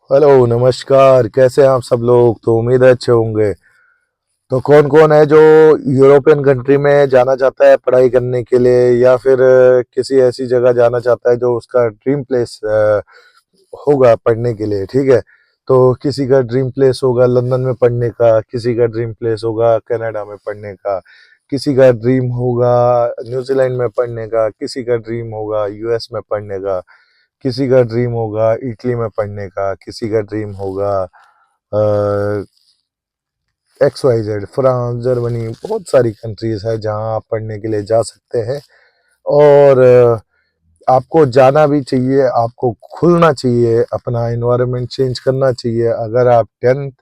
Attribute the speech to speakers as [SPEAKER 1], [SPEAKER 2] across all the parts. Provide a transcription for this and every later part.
[SPEAKER 1] Hello नमस्कार, कैसे हैं आप सब लोग। तो उम्मीद है अच्छे होंगे। तो कौन कौन है जो यूरोपियन कंट्री में जाना चाहता है पढ़ाई करने के लिए, या फिर किसी ऐसी जगह जाना चाहता है जो उसका ड्रीम प्लेस होगा पढ़ने के लिए। ठीक है। तो किसी का ड्रीम प्लेस होगा लंदन में पढ़ने का, किसी का ड्रीम प्लेस होगा कनाडा में पढ़ने का, किसी का ड्रीम होगा न्यूजीलैंड में पढ़ने का, किसी का ड्रीम होगा यूएस में पढ़ने का, किसी का ड्रीम होगा इटली में पढ़ने का, किसी का ड्रीम होगा X Y Z France, Germany, बहुत सारी कंट्रीज है जहां आप पढ़ने के लिए जा सकते हैं। और आपको जाना भी चाहिए, आपको खुलना चाहिए, अपना एनवायरनमेंट चेंज करना चाहिए। अगर आप 10th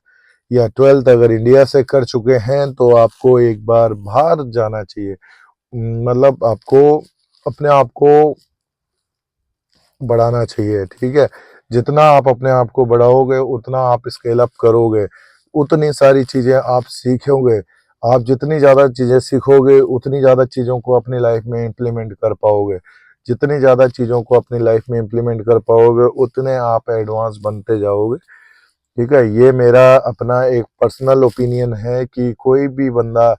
[SPEAKER 1] या 12th अगर इंडिया से कर चुके हैं तो आपको एक बार बाहर जाना चाहिए। मतलब आपको अपने आप को बढ़ाना चाहिए। ठीक है। जितना आप अपने आप को बढ़ाओगे उतना आप स्केल अप करोगे, उतनी सारी चीजें आप सीखोगे। आप जितनी ज्यादा चीजें सीखोगे उतनी ज्यादा चीजों को अपनी लाइफ में इम्प्लीमेंट कर पाओगे। जितनी ज्यादा चीजों को अपनी लाइफ में इम्प्लीमेंट कर पाओगे उतने आप एडवांस बनते जाओगे। ठीक है। ये मेरा अपना एक पर्सनल ओपिनियन है कि कोई भी बंदा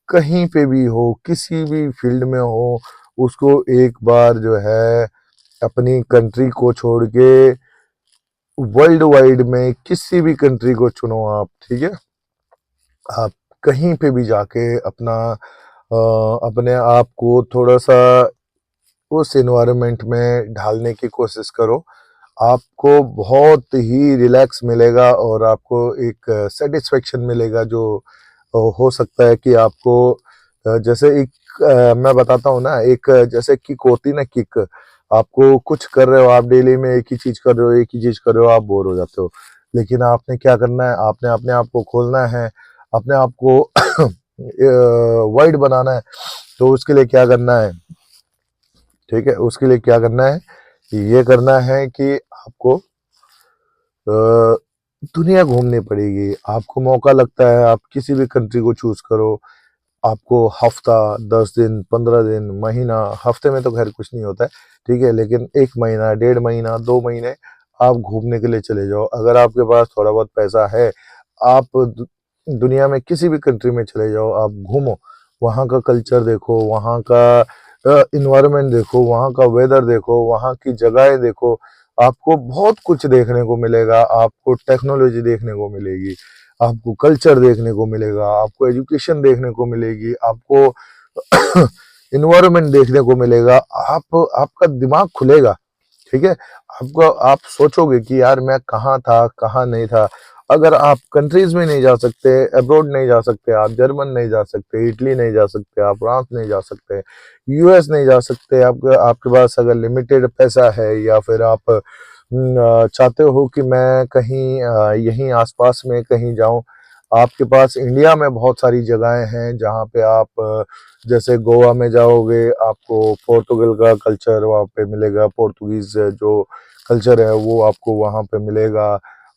[SPEAKER 1] कहीं पे भी हो, किसी भी फील्ड में हो, उसको एक बार जो है अपनी कंट्री को छोड़ के वर्ल्ड वाइड में किसी भी कंट्री को चुनो आप। ठीक है। आप कहीं पे भी जाके अपना अपने आप को थोड़ा सा उस एनवायरनमेंट में ढालने की कोशिश करो। आपको बहुत ही रिलैक्स मिलेगा और आपको एक सेटिस्फेक्शन मिलेगा जो हो सकता है कि आपको जैसे एक मैं बताता हूँ ना, एक जैसे किक होती ना, किक। आपको कुछ कर रहे हो, आप डेली में एक ही चीज कर रहे हो, एक ही चीज कर रहे हो, आप बोर हो जाते हो। लेकिन आपने क्या करना है, आपने अपने आप को खोलना है, अपने आप को वाइड बनाना है। तो उसके लिए क्या करना है, ठीक है, उसके लिए क्या करना है, ये करना है कि आपको दुनिया घूमनी पड़ेगी। आपको मौका लगता है आप किसी भी कंट्री को चूज करो, आपको हफ्ता, 10 दिन, 15 दिन, महीना, हफ्ते में तो खैर कुछ नहीं होता है, ठीक है, लेकिन 1 महीना, 1.5 महीना, 2 महीने आप घूमने के लिए चले जाओ। अगर आपके पास थोड़ा बहुत पैसा है, आप दुनिया में किसी भी कंट्री में चले जाओ, आप घूमो, वहाँ का कल्चर देखो, वहाँ का इन्वायरमेंट देखो, वहाँ का वेदर देखो, वहाँ की जगहें देखो। आपको बहुत कुछ देखने को मिलेगा, आपको टेक्नोलॉजी देखने को मिलेगी, आपको कल्चर देखने को मिलेगा, आपको एजुकेशन देखने को मिलेगी, आपको इन्वायरमेंट देखने को मिलेगा। आपका दिमाग खुलेगा। ठीक है। आपको आप सोचोगे कि यार मैं कहाँ था, कहाँ नहीं था। अगर आप कंट्रीज में नहीं जा सकते, अब्रॉड नहीं जा सकते, आप जर्मन नहीं जा सकते, इटली नहीं जा सकते, आप फ्रांस नहीं जा सकते, यूएस नहीं जा सकते, आपके आपके पास अगर लिमिटेड पैसा है, या फिर आप चाहते हो कि मैं कहीं यहीं आसपास में कहीं जाऊं, आपके पास इंडिया में बहुत सारी जगहें हैं जहां पे आप जैसे गोवा में जाओगे, आपको पोर्तुगल का कल्चर वहाँ पे मिलेगा, पोर्तुगीज जो कल्चर है वो आपको वहाँ पे मिलेगा।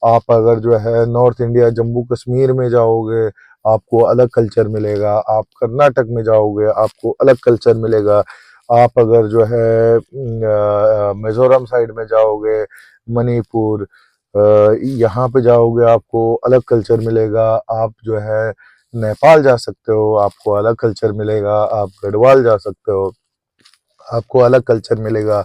[SPEAKER 1] आप अगर जो है नॉर्थ इंडिया, जम्मू कश्मीर में जाओगे, आपको अलग कल्चर मिलेगा। आप कर्नाटक में जाओगे, आपको अलग कल्चर मिलेगा। आप अगर जो है मिजोरम साइड में जाओगे, मणिपुर, यहाँ पे जाओगे, आपको अलग कल्चर मिलेगा। आप जो है नेपाल जा सकते हो, आपको अलग कल्चर मिलेगा। आप गढ़वाल जा सकते हो, आपको अलग कल्चर मिलेगा।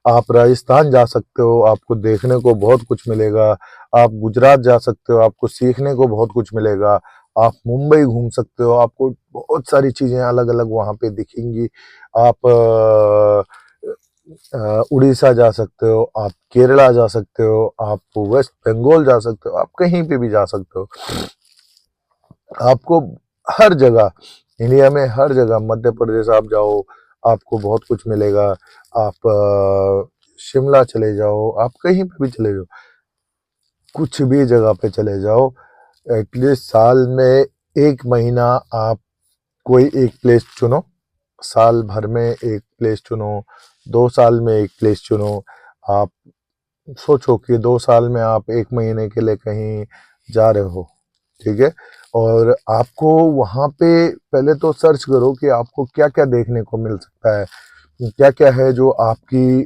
[SPEAKER 1] आप राजस्थान जा सकते हो, आपको देखने को बहुत कुछ मिलेगा। आप गुजरात जा सकते हो, आपको सीखने को बहुत कुछ मिलेगा। आप मुंबई घूम सकते हो, आपको बहुत सारी चीज़ें अलग अलग वहाँ पे दिखेंगी। आप उड़ीसा जा सकते हो, आप केरला जा सकते हो, आप वेस्ट बंगाल जा सकते हो, आप कहीं पे भी जा सकते हो। आपको हर जगह, इंडिया में हर जगह, मध्य प्रदेश आप जाओ, आपको बहुत कुछ मिलेगा। आप शिमला चले जाओ, आप कहीं पे भी चले जाओ, कुछ भी जगह पे चले जाओ, एटलीस्ट साल में 1 महीना आप कोई एक प्लेस चुनो, साल भर में एक प्लेस चुनो, 2 साल में एक प्लेस चुनो। आप सोचो कि 2 साल में आप 1 महीने के लिए कहीं जा रहे हो। ठीक है। और आपको वहाँ पे पहले तो सर्च करो कि आपको क्या क्या देखने को मिल सकता है, क्या क्या है जो आपकी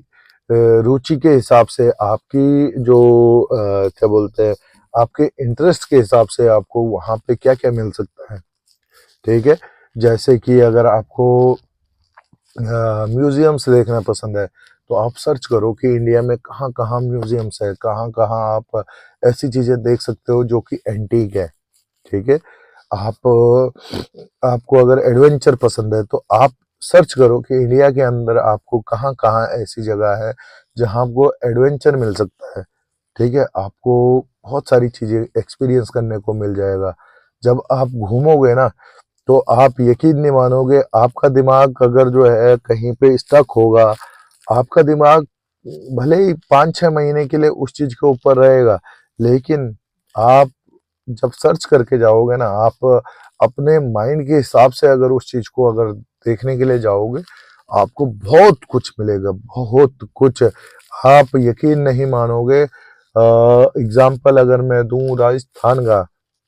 [SPEAKER 1] रुचि के हिसाब से, आपकी जो क्या बोलते हैं, आपके इंटरेस्ट के हिसाब से आपको वहाँ पे क्या-क्या मिल सकता है, ठीक है? जैसे कि अगर आपको म्यूज़ियम्स देखना पसंद है, तो आप सर्च करो कि इंडिया में कहाँ-कहाँ म्यूज़ियम्स है, कहाँ-कहाँ आप ऐसी चीज़ें देख सकते हो जो कि एंटीक है, ठीक है? आप आपको अगर एडवेंचर पसंद है, तो आप सर्च करो कि इंडिया के अंदर आपको कहाँ-कहाँ ऐसी जगह है, जहाँ आपको एडवेंचर मिल सकता है, ठीक है? आपको बहुत सारी चीज़ें एक्सपीरियंस करने को मिल जाएगा। जब आप घूमोगे ना, तो आप यकीन नहीं मानोगे, आपका दिमाग अगर जो है कहीं पे स्टक होगा, आपका दिमाग भले ही 5-6 महीने के लिए उस चीज़ के ऊपर रहेगा, लेकिन आप जब सर्च करके जाओगे ना, आप अपने माइंड के हिसाब से अगर उस चीज़ को अगर देखने के लिए जाओगे, आपको बहुत कुछ मिलेगा, बहुत कुछ। आप यकीन नहीं मानोगे। एग्ज़ाम्पल अगर मैं दूँ राजस्थान का,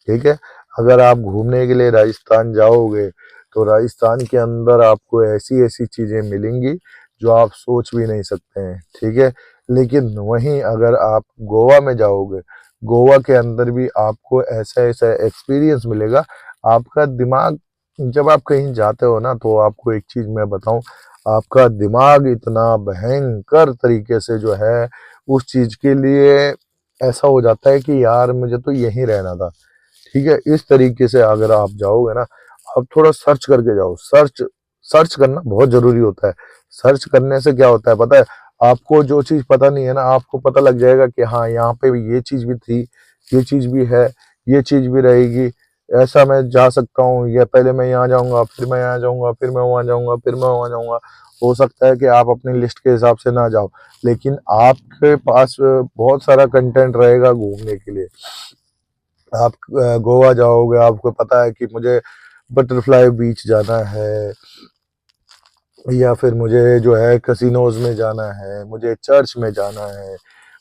[SPEAKER 1] ठीक है? अगर आप घूमने के लिए राजस्थान जाओगे, तो राजस्थान के अंदर आपको ऐसी-ऐसी चीज़ें मिलेंगी, जो आप सोच भी नहीं सकते हैं, ठीक है? लेकिन वहीं अगर आप गोवा में जाओगे, गोवा के अंदर भी आपको ऐसा-ऐसा एक्सपीरियंस मिलेगा, आपका दिमाग जब आप कहीं जाते हो ना, तो आपको एक चीज़ मैं बताऊँ, आपका दिमाग इतना भयंकर तरीके से जो है, उस चीज़ के लिए ऐसा हो जाता है कि यार मुझे तो यहीं रहना था, ठीक है? इस तरीके से अगर आप जाओगे ना, आप थोड़ा सर्च करके जाओ, सर्च सर्च करना बहुत ज़रूरी होता है। सर्च करने से क्या होता है पता है? आपको जो चीज़ पता नहीं है ना, आपको पता लग जाएगा कि हाँ, यहाँ पे भी ये चीज़ भी थी, ये चीज़ भी है, ये चीज़ भी रहेगी, ऐसा मैं जा सकता हूँ, या पहले मैं यहाँ जाऊँगा, फिर मैं यहाँ जाऊँगा, फिर मैं वहाँ जाऊँगा, फिर मैं वहाँ जाऊँगा। हो सकता है कि आप अपनी लिस्ट के हिसाब से ना जाओ, लेकिन आपके पास बहुत सारा कंटेंट रहेगा घूमने के लिए। आप गोवा जाओगे, आपको पता है कि मुझे बटरफ्लाई बीच जाना है, या फिर मुझे जो है कैसीनोज़ में जाना है, मुझे चर्च में जाना है,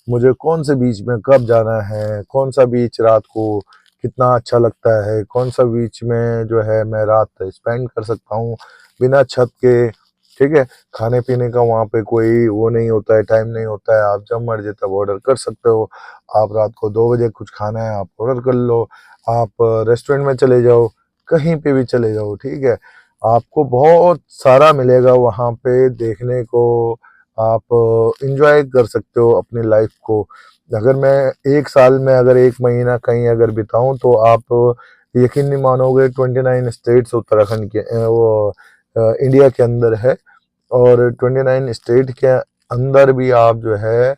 [SPEAKER 1] मुझे कौन से बीच में कब जाना है, कौन सा बीच रात को कितना अच्छा लगता है, कौन सा बीच में जो है मैं रात स्पेंड कर सकता हूँ बिना छत के, ठीक है? खाने-पीने का वहाँ पे कोई वो नहीं होता है, टाइम नहीं होता है, आप जब मर्ज़ी तब ऑर्डर कर सकते हो। आप रात को 2 बजे कुछ खाना है, आप ऑर्डर कर लो, आप रेस्टोरेंट में चले जाओ, कहीं पे भी चले जाओ, ठीक है? आपको बहुत सारा मिलेगा वहाँ पे देखने को, आप एन्जॉय कर सकते हो अपनी लाइफ को। अगर मैं 1 साल में अगर 1 महीना कहीं अगर बिताऊँ, तो आप यकीन नहीं मानोगे, 29 स्टेट्स उत्तराखंड के इंडिया के अंदर है, और 29 स्टेट के अंदर भी आप जो है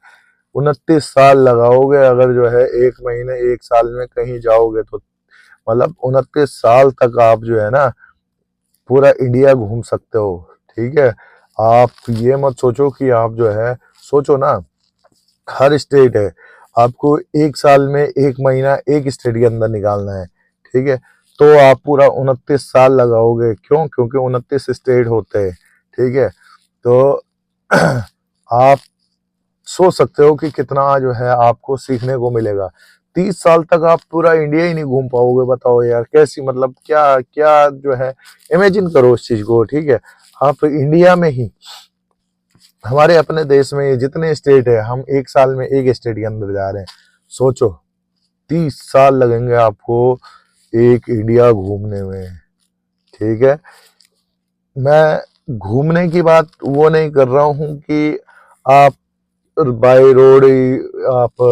[SPEAKER 1] 29 साल लगाओगे, अगर जो है 1 महीने 1 साल में कहीं जाओगे, तो मतलब 29 साल तक आप जो है ना पूरा इंडिया घूम सकते हो, ठीक है? आप ये मत सोचो कि आप जो है, सोचो ना, हर स्टेट है, आपको 1 साल में 1 महीना एक स्टेट के अंदर निकालना है, ठीक है? तो आप पूरा 29 साल लगाओगे, क्यों? क्योंकि 29 स्टेट होते हैं, ठीक है? तो आप सोच सकते हो कि कितना जो है आपको सीखने को मिलेगा। 30 साल तक आप पूरा इंडिया ही नहीं घूम पाओगे, बताओ यार कैसी, मतलब क्या क्या जो है, इमेजिन करो उस चीज़ को, ठीक है? आप इंडिया में ही, हमारे अपने देश में ये जितने स्टेट है, हम 1 साल में 1 स्टेट के अंदर जा रहे हैं। सोचो, 30 साल लगेंगे आपको एक इंडिया घूमने में, ठीक है? मैं घूमने की बात वो नहीं कर रहा हूँ कि आप बाय रोड ही आप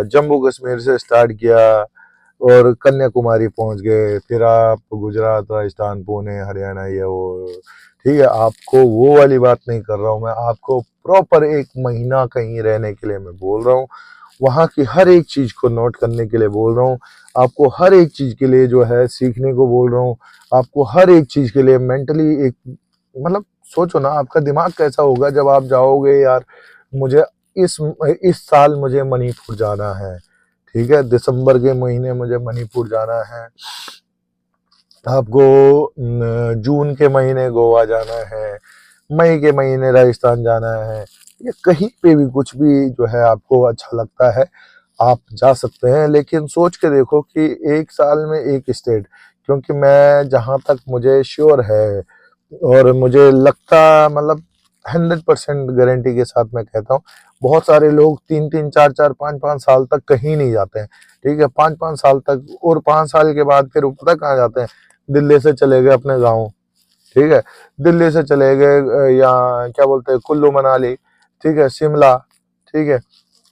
[SPEAKER 1] जम्मू कश्मीर से स्टार्ट किया और कन्याकुमारी पहुंच गए, फिर आप गुजरात, राजस्थान, पुणे, हरियाणा, ये वो, ठीक है? आपको वो वाली बात नहीं कर रहा हूँ मैं, आपको प्रॉपर 1 महीना कहीं रहने के लिए मैं बोल रहा हूँ। वहाँ की हर एक चीज़ को नोट करने के लिए बोल रहा हूँ, आपको हर एक चीज़ के लिए जो है सीखने को बोल रहा हूँ, आपको हर एक चीज़ के लिए मेंटली एक, मतलब सोचो ना आपका दिमाग कैसा होगा जब आप जाओगे, यार मुझे इस इस साल मुझे मणिपुर जाना है, ठीक है? दिसंबर के महीने मुझे मणिपुर जाना है, आपको जून के महीने गोवा जाना है, मई के महीने राजस्थान जाना है, या कहीं पे भी कुछ भी जो है आपको अच्छा लगता है, आप जा सकते हैं। लेकिन सोच के देखो कि 1 साल में 1 स्टेट, क्योंकि मैं जहाँ तक मुझे श्योर है और मुझे लगता, मतलब 100% गारंटी के साथ मैं कहता हूँ, बहुत सारे लोग 3-3, 4-4, 5-5 साल तक कहीं नहीं जाते हैं, ठीक है, 5-5 साल तक, और 5 साल के बाद फिर वो पता कहाँ जाते हैं, दिल्ली से चले गए अपने गाँव, ठीक है, दिल्ली से चले गए या क्या बोलते हैं कुल्लू मनाली, ठीक है, शिमला, ठीक है,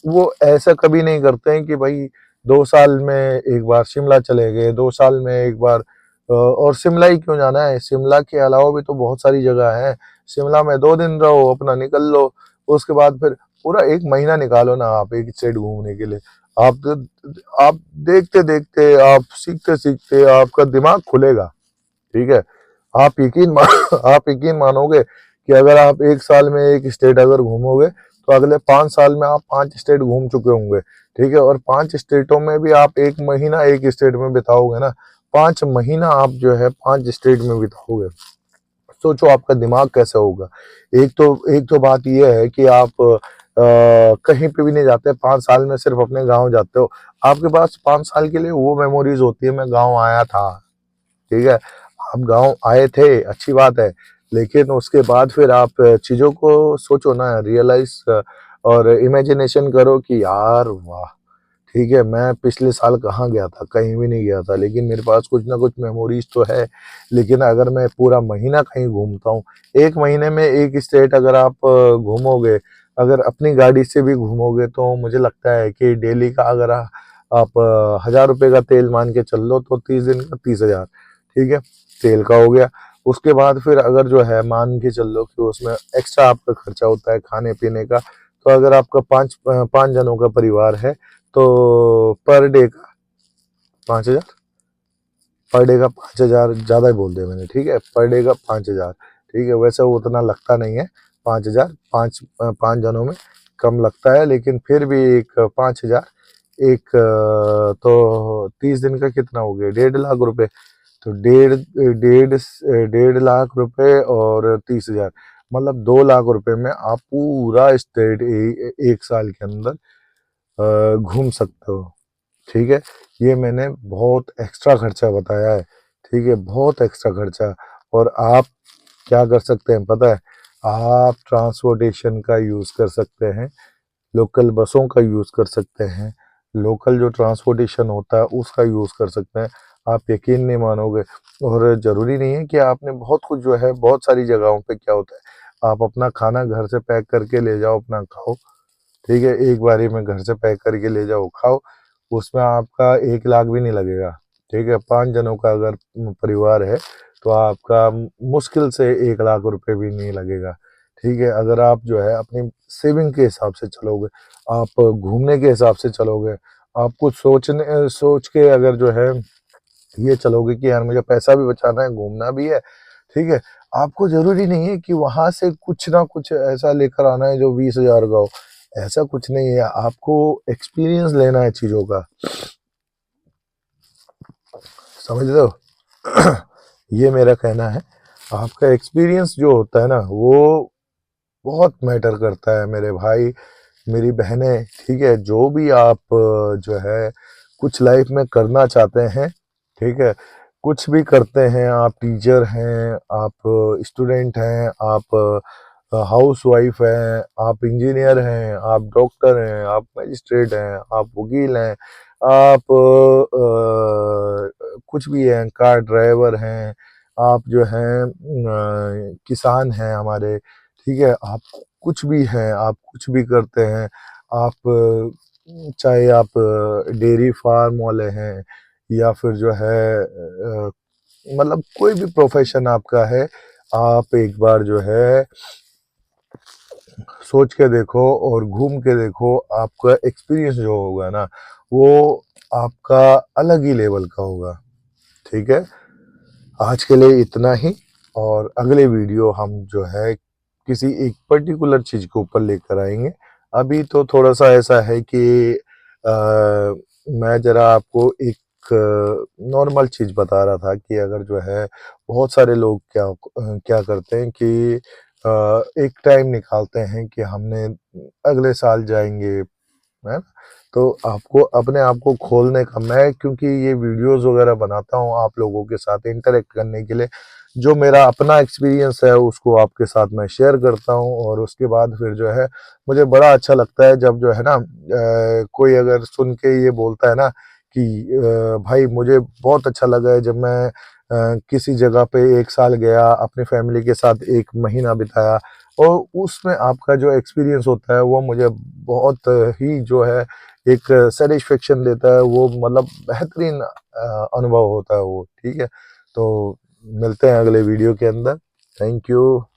[SPEAKER 1] वो ऐसा कभी नहीं करते हैं कि भाई 2 साल में एक बार शिमला चले गए, 2 साल में एक बार और शिमला ही क्यों जाना है, शिमला के अलावा भी तो बहुत सारी जगह है, शिमला में 2 दिन रहो, अपना निकल लो, उसके बाद फिर पूरा एक महीना निकालो ना आप एक स्टेट घूमने के लिए। आप देखते देखते, आप सीखते सीखते आपका दिमाग खुलेगा, ठीक है। आप यकीन मानोगे कि अगर आप 1 साल में एक स्टेट अगर घूमोगे तो अगले 5 साल में आप 5 स्टेट घूम चुके होंगे, ठीक है, और 5 स्टेटों में भी आप एक महीना एक स्टेट में बिताओगे ना, 5 महीना आप जो है 5 स्टेट में बिताओगे, सोचो आपका दिमाग कैसा होगा। एक तो बात यह है कि आप कहीं पे भी नहीं जाते, 5 साल में सिर्फ अपने गांव जाते हो, आपके पास 5 साल के लिए वो मेमोरीज होती है, मैं गांव आया था, ठीक है, आप गांव आए थे, अच्छी बात है, लेकिन उसके बाद फिर आप चीज़ों को सोचो ना, रियलाइज़ और इमेजिनेशन करो कि यार वाह! ठीक है, मैं पिछले साल कहाँ गया था? कहीं भी नहीं गया था, लेकिन मेरे पास कुछ ना कुछ मेमोरीज़ तो है। लेकिन अगर मैं पूरा महीना कहीं घूमता हूँ, 1 महीने में 1 स्टेट अगर आप घूमोगे, अगर अपनी गाड़ी से भी घूमोगे, तो मुझे लगता है कि डेली का अगर आप ₹1000 का तेल मान के चल लो, तो 30 दिन का 30,000, ठीक है? तेल का हो गया। उसके बाद फिर अगर जो है मान के चल लो कि उसमें एक्स्ट्रा आपका खर्चा होता है खाने-पीने का, तो अगर आपका 5 जनों का परिवार है, तो पर डे का 5,000, पर डे का 5,000 ज़्यादा ही बोल दिया मैंने, ठीक है, पर डे का 5,000, ठीक है, वैसे वो उतना लगता नहीं है, 5,000, 5 जनों में कम लगता है, लेकिन फिर भी एक 5,000, एक तो 30 दिन का कितना हो गया, 1.5 लाख रुपए, तो डेढ़ लाख रुपए और 30,000, मतलब 2 लाख रुपए में आप पूरा स्टेट 1 साल के अंदर घूम सकते हो, ठीक है। ये मैंने बहुत एक्स्ट्रा खर्चा बताया है, ठीक है, बहुत एक्स्ट्रा खर्चा। और आप क्या कर सकते हैं पता है, आप ट्रांसपोर्टेशन का यूज़ कर सकते हैं, लोकल बसों का यूज़ कर सकते हैं, लोकल जो ट्रांसपोर्टेशन होता है उसका यूज़ कर सकते हैं, आप यकीन नहीं मानोगे। और ज़रूरी नहीं है कि आपने बहुत कुछ जो है, बहुत सारी जगहों पे क्या होता है, आप अपना खाना घर से पैक करके ले जाओ, अपना खाओ, ठीक है, एक बारी में घर से पैक करके ले जाओ, खाओ, उसमें आपका 1 लाख भी नहीं लगेगा, ठीक है, 5 जनों का अगर परिवार है, तो आपका मुश्किल से 1 लाख रुपए भी नहीं लगेगा, ठीक है। अगर आप जो है अपनी सेविंग के हिसाब से चलोगे, आप घूमने के हिसाब से चलोगे, आप कुछ सोच के अगर जो है ये चलोगे कि यार मुझे पैसा भी बचाना है, घूमना भी है, ठीक है, आपको ज़रूरी नहीं है कि वहाँ से कुछ ना कुछ ऐसा लेकर आना है जो 20,000 का हो, ऐसा कुछ नहीं है, आपको एक्सपीरियंस लेना है चीज़ों का, समझ रहे हो? ये मेरा कहना है, आपका एक्सपीरियंस जो होता है ना, वो बहुत मैटर करता है मेरे भाई, मेरी बहनें, ठीक है, जो भी आप जो है कुछ लाइफ में करना चाहते हैं, ठीक है, कुछ भी करते हैं, आप टीचर हैं, आप स्टूडेंट हैं, आप हाउस वाइफ हैं, आप इंजीनियर हैं, आप डॉक्टर हैं, आप मजिस्ट्रेट हैं, आप वकील हैं, आप कुछ भी हैं, कार ड्राइवर हैं, आप जो हैं किसान हैं हमारे, ठीक है, आप कुछ भी हैं, आप कुछ भी करते हैं, आप चाहे आप डेयरी फार्म वाले हैं, या फिर जो है मतलब कोई भी प्रोफेशन आपका है, आप एक बार जो है सोच के देखो और घूम के देखो, आपका एक्सपीरियंस जो होगा ना, वो आपका अलग ही लेवल का होगा, ठीक है। आज के लिए इतना ही, और अगले वीडियो हम जो है किसी एक पर्टिकुलर चीज़ के ऊपर लेकर आएंगे। अभी तो थोड़ा सा ऐसा है कि मैं ज़रा आपको एक नॉर्मल चीज़ बता रहा था कि अगर जो है बहुत सारे लोग क्या करते हैं कि एक टाइम निकालते हैं कि हमने अगले साल जाएंगे, है ना? तो आपको अपने आप को खोलने का, मैं क्योंकि ये वीडियोस वगैरह बनाता हूँ आप लोगों के साथ इंटरेक्ट करने के लिए, जो मेरा अपना एक्सपीरियंस है उसको आपके साथ मैं शेयर करता हूँ। और उसके बाद फिर जो है मुझे बड़ा अच्छा लगता है जब जो है ना कोई अगर सुन के ये बोलता है ना कि भाई मुझे बहुत अच्छा लगा है जब मैं किसी जगह पे 1 साल गया, अपनी फैमिली के साथ 1 महीना बिताया, और उसमें आपका जो एक्सपीरियंस होता है वो मुझे बहुत ही जो है एक सैटिस्फैक्शन देता है, वो मतलब बेहतरीन अनुभव होता है वो, ठीक है? तो मिलते हैं अगले वीडियो के अंदर। Thank you.